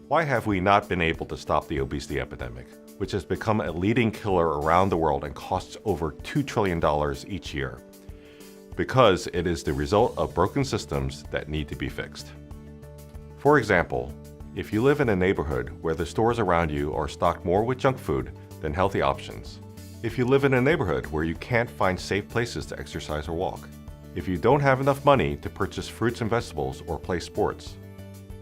Why have we not been able to stop the obesity epidemic, which has become a leading killer around the world and costs over $2 trillion each year? Because it is the result of broken systems that need to be fixed. For example, if you live in a neighborhood where the stores around you are stocked more with junk food than healthy options, if you live in a neighborhood where you can't find safe places to exercise or walk, if you don't have enough money to purchase fruits and vegetables or play sports,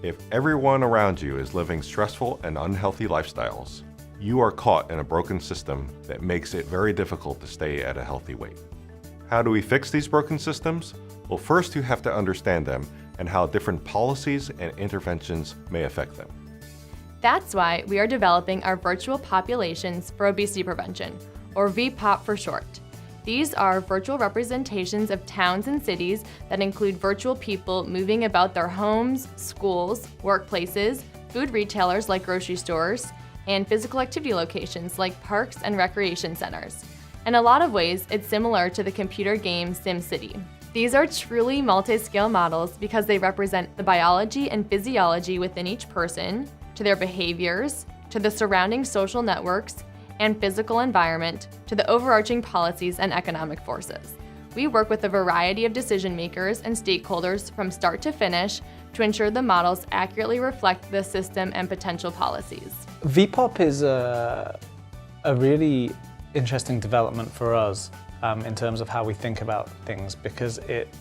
if everyone around you is living stressful and unhealthy lifestyles, you are caught in a broken system that makes it very difficult to stay at a healthy weight. How do we fix these broken systems? Well, first you have to understand them and how different policies and interventions may affect them. That's why we are developing our virtual populations for obesity prevention, or VPOP for short. These are virtual representations of towns and cities that include virtual people moving about their homes, schools, workplaces, food retailers like grocery stores, and physical activity locations like parks and recreation centers. In a lot of ways, it's similar to the computer game SimCity. These are truly multi-scale models because they represent the biology and physiology within each person, to their behaviors, to the surrounding social networks and physical environment, to the overarching policies and economic forces. We work with a variety of decision makers and stakeholders from start to finish to ensure the models accurately reflect the system and potential policies. VPOP is a really interesting development for us in terms of how we think about things, because it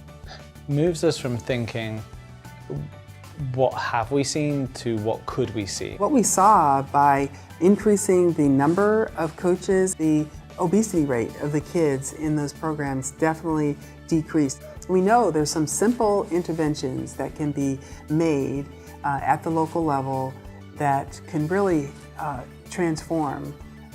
moves us from thinking, what have we seen, to what could we see? What we saw by increasing the number of coaches, the obesity rate of the kids in those programs definitely decreased. We know there's some simple interventions that can be made at the local level that can really transform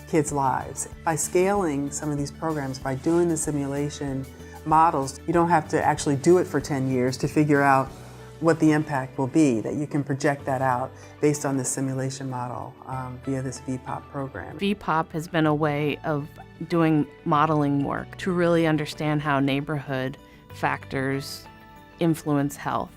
kids' lives. By scaling some of these programs, by doing the simulation models, you don't have to actually do it for 10 years to figure out what the impact will be, that you can project that out based on the simulation model via this VPOP program. VPOP has been a way of doing modeling work to really understand how neighborhood factors influence health.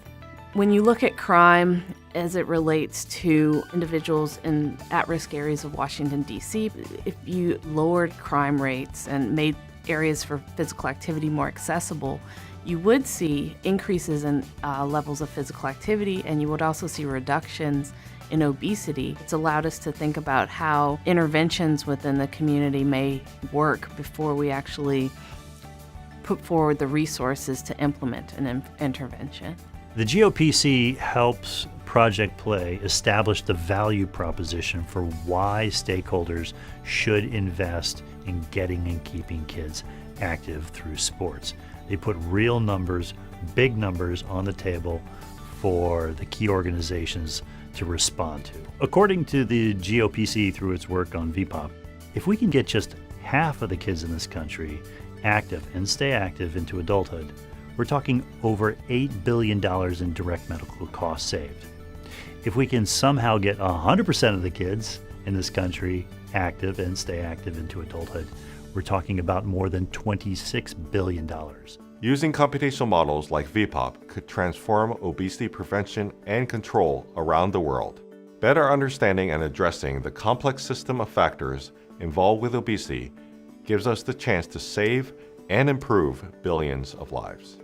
When you look at crime as it relates to individuals in at-risk areas of Washington, D.C., if you lowered crime rates and made areas for physical activity more accessible, you would see increases in levels of physical activity, and you would also see reductions in obesity. It's allowed us to think about how interventions within the community may work before we actually put forward the resources to implement an intervention. The GOPC helps Project Play establish the value proposition for why stakeholders should invest in getting and keeping kids active through sports. They put real numbers, big numbers on the table for the key organizations to respond to. According to the GOPC through its work on VPOP, if we can get just half of the kids in this country active and stay active into adulthood, we're talking over $8 billion in direct medical costs saved. If we can somehow get 100% of the kids in this country active and stay active into adulthood, we're talking about more than $26 billion. Using computational models like VPOP could transform obesity prevention and control around the world. Better understanding and addressing the complex system of factors involved with obesity gives us the chance to save and improve billions of lives.